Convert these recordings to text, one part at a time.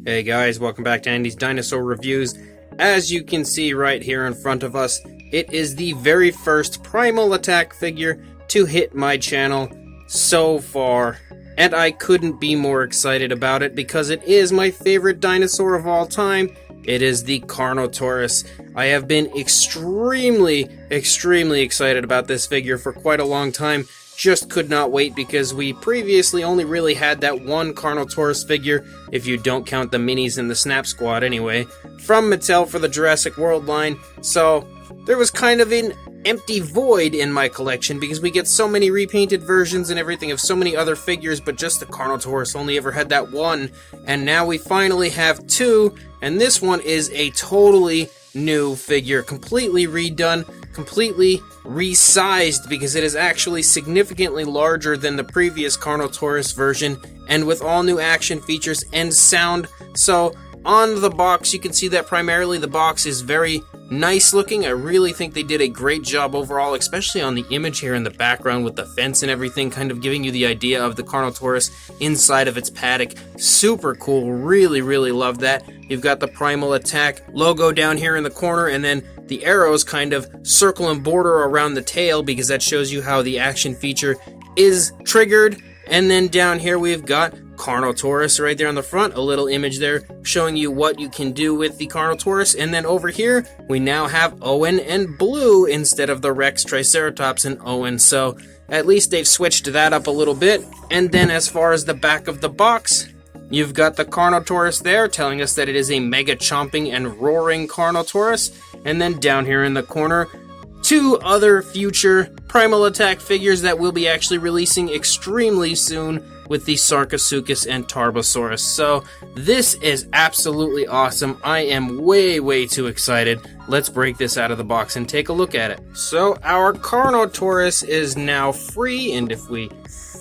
Hey guys, welcome back to Andy's Dinosaur Reviews. As you can see right here in front of us, it is the very first Primal attack figure to hit my channel so far. And I couldn't be more excited about it because it is my favorite dinosaur of all time. It is the Carnotaurus. I have been extremely excited about this figure for quite a long time. Just could not wait because we previously only really had that one Carnotaurus figure, if you don't count the minis and the Snap Squad anyway, from Mattel for the Jurassic World line, so there was kind of an empty void in my collection because we get so many repainted versions and everything of so many other figures, but just the Carnotaurus only ever had that one, and now we finally have two, and this one is a totally new figure, completely redone, completely resized because it is actually significantly larger than the previous Carnotaurus version and with all new action features and sound. So on the box you can see that primarily the box is very nice looking. I really think they did a great job overall, especially on the image here in the background with the fence and everything, kind of giving you the idea of the Carnotaurus inside of its paddock. Super cool, really love that. You've got the Primal attack logo down here in the corner, and then the arrows kind of circle and border around the tail because that shows you how the action feature is triggered. And then down here we've got Carnotaurus right there on the front, a little image there showing you what you can do with the Carnotaurus. And then over here we now have Owen and Blue instead of the Rex, Triceratops, and Owen, so at least they've switched that up a little bit. And then as far as the back of the box, you've got the Carnotaurus there telling us that it is a mega chomping and roaring Carnotaurus. And then down here in the corner, two other future Primal attack figures that we'll be actually releasing extremely soon with the Sarcosuchus and Tarbosaurus. So this is absolutely awesome. I am way too excited. Let's break this out of the box and take a look at it. So our Carnotaurus is now free, and if we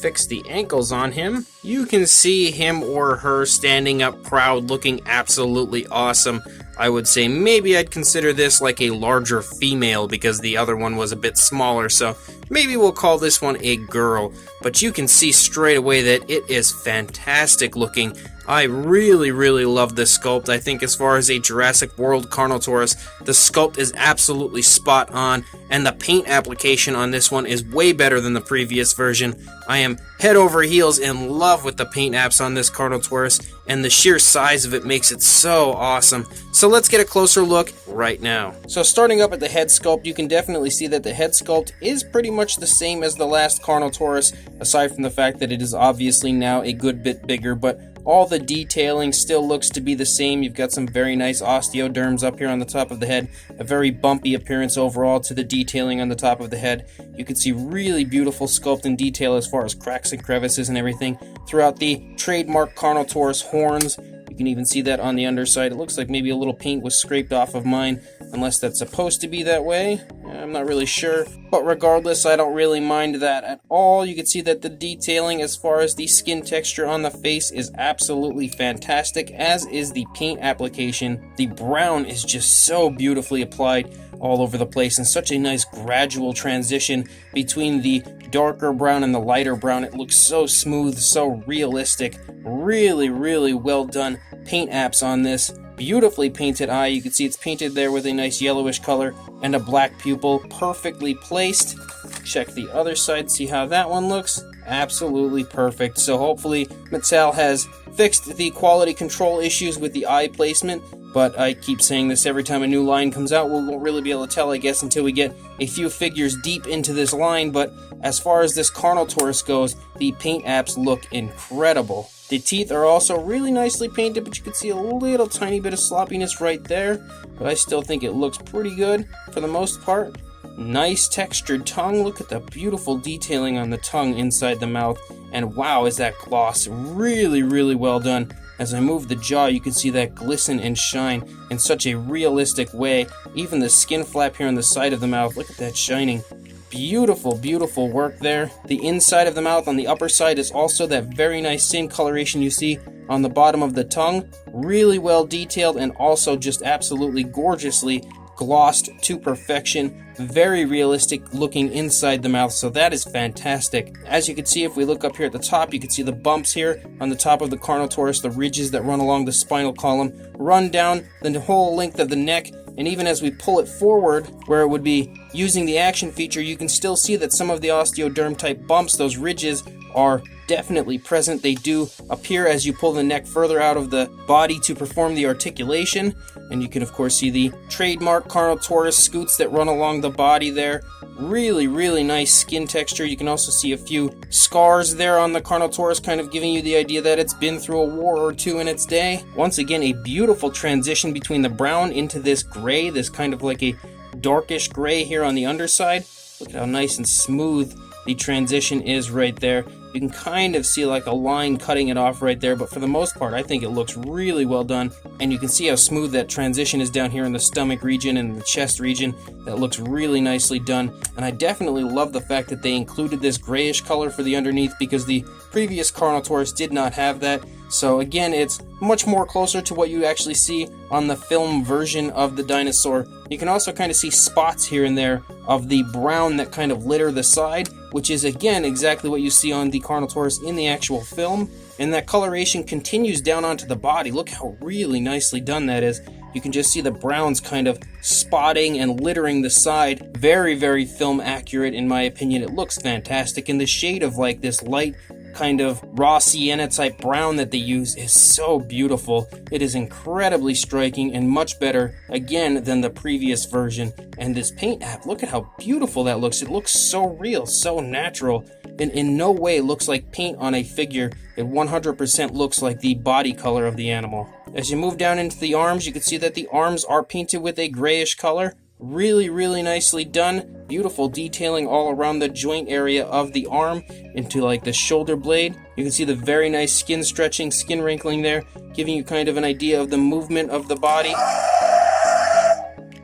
fix the ankles on him, you can see him or her standing up proud, looking absolutely awesome. I would say maybe I'd consider this like a larger female because the other one was a bit smaller, so maybe we'll call this one a girl. But you can see straight away that it is fantastic looking. I really love this sculpt. I think as far as a Jurassic World Carnotaurus, the sculpt is absolutely spot on, and the paint application on this one is way better than the previous version. I am head over heels in love with the paint apps on this Carnotaurus, and the sheer size of it makes it so awesome. So let's get a closer look right now. So starting up at the head sculpt, you can definitely see that the head sculpt is pretty much the same as the last Carnotaurus, aside from the fact that it is obviously now a good bit bigger, but all the detailing still looks to be the same. You've got some very nice osteoderms up here on the top of the head, a very bumpy appearance overall to the detailing on the top of the head. You can see really beautiful sculpt and detail as far as cracks and crevices and everything throughout the trademark Carnotaurus horns. You can even see that on the underside. It looks like maybe a little paint was scraped off of mine, unless that's supposed to be that way. I'm not really sure, but regardless, I don't really mind that at all. You can see that the detailing as far as the skin texture on the face is absolutely fantastic, as is the paint application. The brown is just so beautifully applied all over the place, and such a nice gradual transition between the darker brown and the lighter brown. It looks so smooth, so realistic. Really well done paint apps on this. Beautifully painted eye. You can see it's painted there with a nice yellowish color and a black pupil, perfectly placed. Check the other side, see how that one looks. Absolutely perfect. So hopefully Mattel has fixed the quality control issues with the eye placement, but I keep saying this every time a new line comes out. We won't really be able to tell, I guess, until we get a few figures deep into this line. But as far as this Carnotaurus goes, the paint apps look incredible. The teeth are also really nicely painted, but you can see a little tiny bit of sloppiness right there, but I still think it looks pretty good for the most part. Nice textured tongue. Look at the beautiful detailing on the tongue inside the mouth, and wow, is that gloss really well done. As I move the jaw, you can see that glisten and shine in such a realistic way. Even the skin flap here on the side of the mouth, look at that shining. Beautiful work there. The inside of the mouth on the upper side is also that very nice same coloration you see on the bottom of the tongue. Really well detailed, and also just absolutely gorgeously glossed to perfection, very realistic looking inside the mouth, so that is fantastic. As you can see, if we look up here at the top, you can see the bumps here on the top of the Carnotaurus, the ridges that run along the spinal column, run down the whole length of the neck, and even as we pull it forward, where it would be using the action feature, you can still see that some of the osteoderm type bumps, those ridges, are definitely present. They do appear as you pull the neck further out of the body to perform the articulation, and you can of course see the trademark Carnotaurus scoots that run along the body there. Really nice skin texture. You can also see a few scars there on the Carnotaurus, kind of giving you the idea that it's been through a war or two in its day. Once again, a beautiful transition between the brown into this gray, this kind of like a darkish gray here on the underside. Look at how nice and smooth the transition is right there. You can kind of see like a line cutting it off right there, but for the most part, I think it looks really well done. And you can see how smooth that transition is down here in the stomach region and the chest region. That looks really nicely done. And I definitely love the fact that they included this grayish color for the underneath, because the previous Carnotaurus did not have that. So again, it's much more closer to what you actually see on the film version of the dinosaur. You can also kind of see spots here and there of the brown that kind of litter the side, which is again exactly what you see on the Carnotaurus in the actual film. And that coloration continues down onto the body. Look how really nicely done that is. You can just see the browns kind of spotting and littering the side. Very film accurate in my opinion. It looks fantastic, and the shade of like this light kind of raw sienna type brown that they use is so beautiful. It is incredibly striking and much better again than the previous version. And this paint app, look at how beautiful that looks. It looks so real, so natural, and in no way looks like paint on a figure. It 100% looks like the body color of the animal. As you move down into the arms, you can see that the arms are painted with a grayish color. Really nicely done. Beautiful detailing all around the joint area of the arm into like the shoulder blade. You can see the very nice skin stretching, skin wrinkling there, giving you kind of an idea of the movement of the body.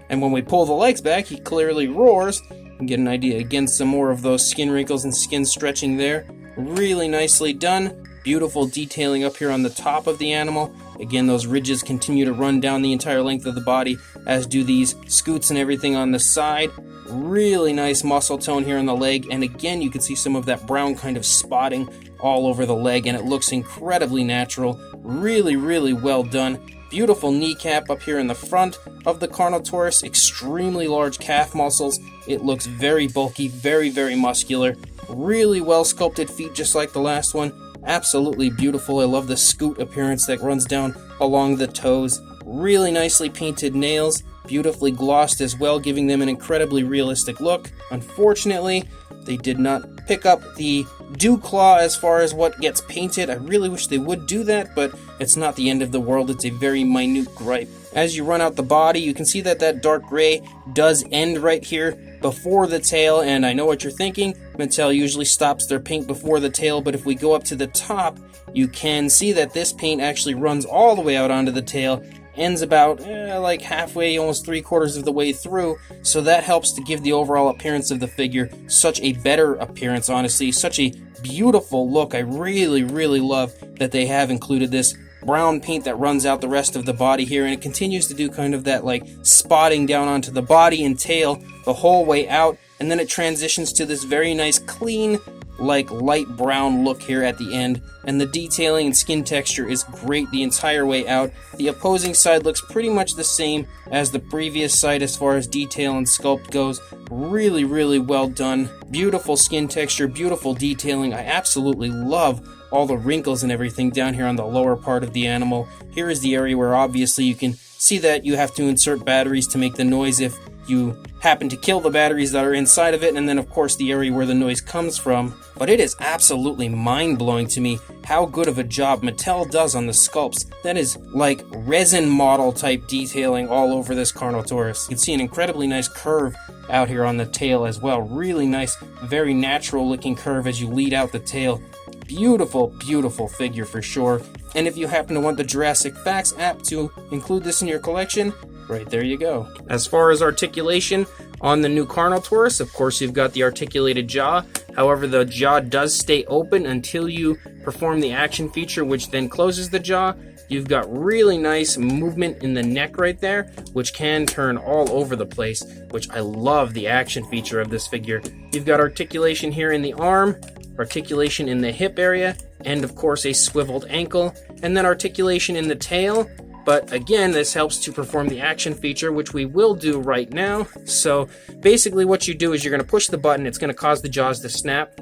And when we pull the legs back, he clearly roars. You can get an idea, again, some more of those skin wrinkles and skin stretching there. Really nicely done. Beautiful detailing up here on the top of the animal. Again, those ridges continue to run down the entire length of the body, as do these scoots and everything on the side. Really nice muscle tone here on the leg, and again, you can see some of that brown kind of spotting all over the leg, and it looks incredibly natural. Really well done. Beautiful kneecap up here in the front of the Carnotaurus. Extremely large calf muscles. It looks very bulky, very muscular. Really well sculpted feet, just like the last one. Absolutely beautiful. I love the scoot appearance that runs down along the toes. Really nicely painted nails, beautifully glossed as well, giving them an incredibly realistic look. Unfortunately, they did not pick up the dew claw as far as what gets painted. I really wish they would do that, but it's not the end of the world. It's a very minute gripe. As you run out the body, you can see that that dark gray does end right here before the tail, and I know what you're thinking. Mattel usually stops their paint before the tail, but if we go up to the top, you can see that this paint actually runs all the way out onto the tail, ends about like halfway, almost 3/4 of the way through, so that helps to give the overall appearance of the figure such a better appearance, honestly, such a beautiful look. I really love that they have included this brown paint that runs out the rest of the body here, and it continues to do kind of that like spotting down onto the body and tail the whole way out, and then it transitions to this very nice clean like light brown look here at the end, and the detailing and skin texture is great the entire way out. The opposing side looks pretty much the same as the previous side as far as detail and sculpt goes. Really well done. Beautiful skin texture, beautiful detailing. I absolutely love all the wrinkles and everything down here on the lower part of the animal. Here is the area where obviously you can see that you have to insert batteries to make the noise if you happen to kill the batteries that are inside of it, and then of course the area where the noise comes from. But it is absolutely mind-blowing to me how good of a job Mattel does on the sculpts. That is like resin model type detailing all over this Carnotaurus. You can see an incredibly nice curve out here on the tail as well. Really nice, very natural looking curve as you lead out the tail. Beautiful figure for sure. And if you happen to want the Jurassic Facts app to include this in your collection, right there you go. As far as articulation on the new Carnotaurus, of course you've got the articulated jaw. However, the jaw does stay open until you perform the action feature, which then closes the jaw. You've got really nice movement in the neck right there, which can turn all over the place, which I love the action feature of this figure. You've got articulation here in the arm, articulation in the hip area, and of course a swiveled ankle, and then articulation in the tail. But again, this helps to perform the action feature, which we will do right now. So basically what you do is you're going to push the button, it's going to cause the jaws to snap.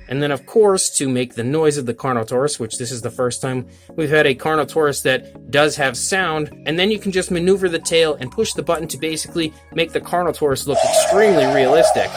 And then of course, to make the noise of the Carnotaurus, which this is the first time we've had a Carnotaurus that does have sound, and then you can just maneuver the tail and push the button to basically make the Carnotaurus look extremely realistic.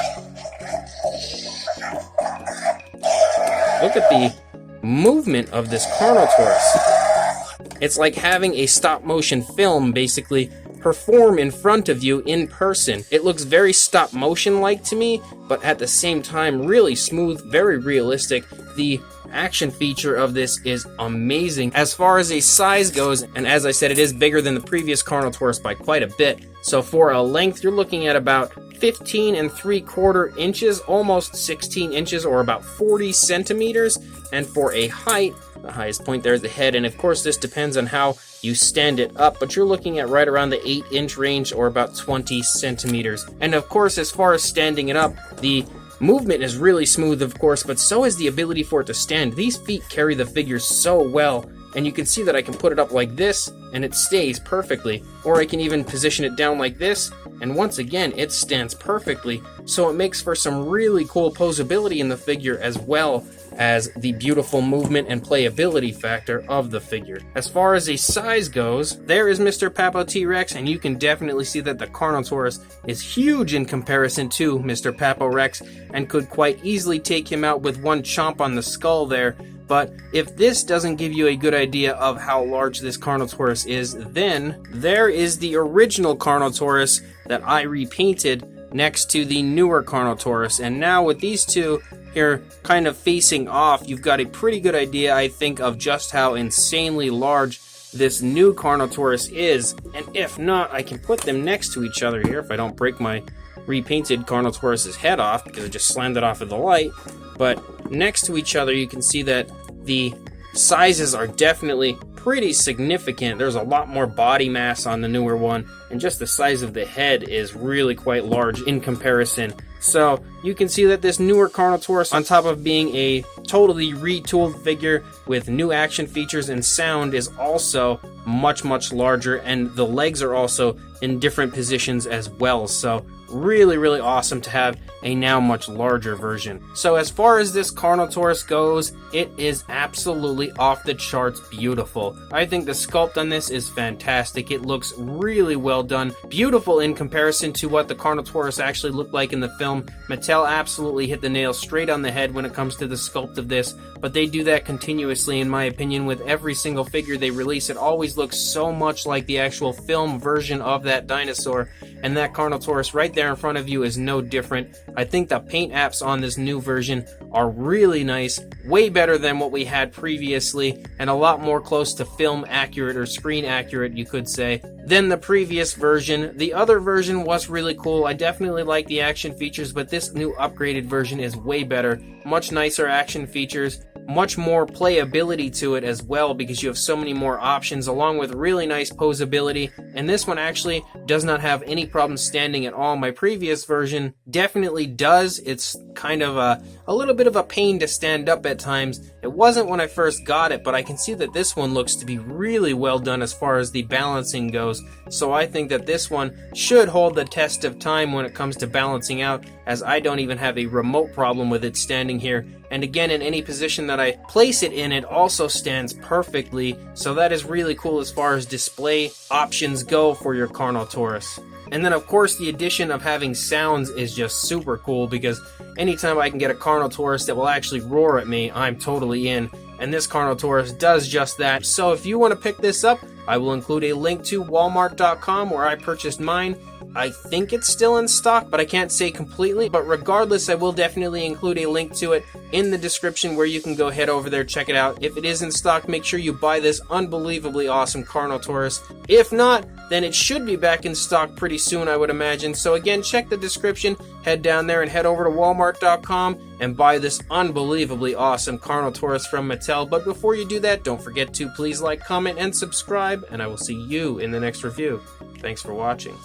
Look at the movement of this Carnotaurus. It's like having a stop motion film basically perform in front of you in person. It looks very stop motion like to me, but at the same time really smooth, very realistic. The action feature of this is amazing. As far as a size goes, and as I said, it is bigger than the previous Carnotaurus by quite a bit. So for a length, you're looking at about 15 3/4 inches, almost 16 inches, or about 40 centimeters. And for a height, the highest point there is the head, and of course this depends on how you stand it up, but you're looking at right around the 8-inch range, or about 20 centimeters. And of course, as far as standing it up, the movement is really smooth, of course, but so is the ability for it to stand. These feet carry the figure so well, and you can see that I can put it up like this, and it stays perfectly. Or I can even position it down like this, and once again, it stands perfectly. So it makes for some really cool posability in the figure, as well as the beautiful movement and playability factor of the figure. As far as a size goes, there is Mr. Papo T-Rex, and you can definitely see that the Carnotaurus is huge in comparison to Mr. Papo Rex, and could quite easily take him out with one chomp on the skull there. But if this doesn't give you a good idea of how large this Carnotaurus is, then there is the original Carnotaurus that I repainted next to the newer Carnotaurus. And now with these two here kind of facing off, you've got a pretty good idea, I think, of just how insanely large this new Carnotaurus is. And if not, I can put them next to each other here if I don't break my repainted Carnotaurus's head off, because I just slammed it off of the light. But next to each other, you can see that the sizes are definitely pretty significant. There's a lot more body mass on the newer one, and just the size of the head is really quite large in comparison. So you can see that this newer Carnotaurus, on top of being a totally retooled figure with new action features and sound, is also much larger, and the legs are also in different positions as well. So really awesome to have a now much larger version. So as far as this Carnotaurus goes, it is absolutely off the charts beautiful. I think the sculpt on this is fantastic. It looks really well done, beautiful in comparison to what the Carnotaurus actually looked like in the film. Mattel absolutely hit the nail straight on the head when it comes to the sculpt of this, but they do that continuously, in my opinion, with every single figure they release. It always looks so much like the actual film version of that dinosaur, and that Carnotaurus right there in front of you is no different. I think the paint apps on this new version are really nice, way better than what we had previously, and a lot more close to film accurate, or screen accurate, you could say, than the previous version. The other version was really cool. I definitely like the action features, but this new upgraded version is way better. Much nicer action features, much more playability to it as well, because you have so many more options, along with really nice posability. And this one actually does not have any problem standing at all. My previous version definitely does. It's kind of a little bit of a pain to stand up at times. It wasn't when I first got it, but I can see that this one looks to be really well done as far as the balancing goes. So I think that this one should hold the test of time when it comes to balancing out, as I don't even have a remote problem with it standing here. And again, in any position that I place it in, it also stands perfectly. So that is really cool as far as display options go for your Carnotaurus. And then of course the addition of having sounds is just super cool, because anytime I can get a Carnotaurus that will actually roar at me, I'm totally in. And this Carnotaurus does just that. So if you want to pick this up, I will include a link to walmart.com where I purchased mine, I think it's still in stock, but I can't say completely. But regardless, I will definitely include a link to it in the description where you can go head over there, check it out. If it is in stock, make sure you buy this unbelievably awesome Carnotaurus. If not, then it should be back in stock pretty soon, I would imagine. So again, check the description, head down there and head over to walmart.com and buy this unbelievably awesome Carnotaurus from Mattel. But before you do that, don't forget to please like, comment, and subscribe, and I will see you in the next review. Thanks for watching.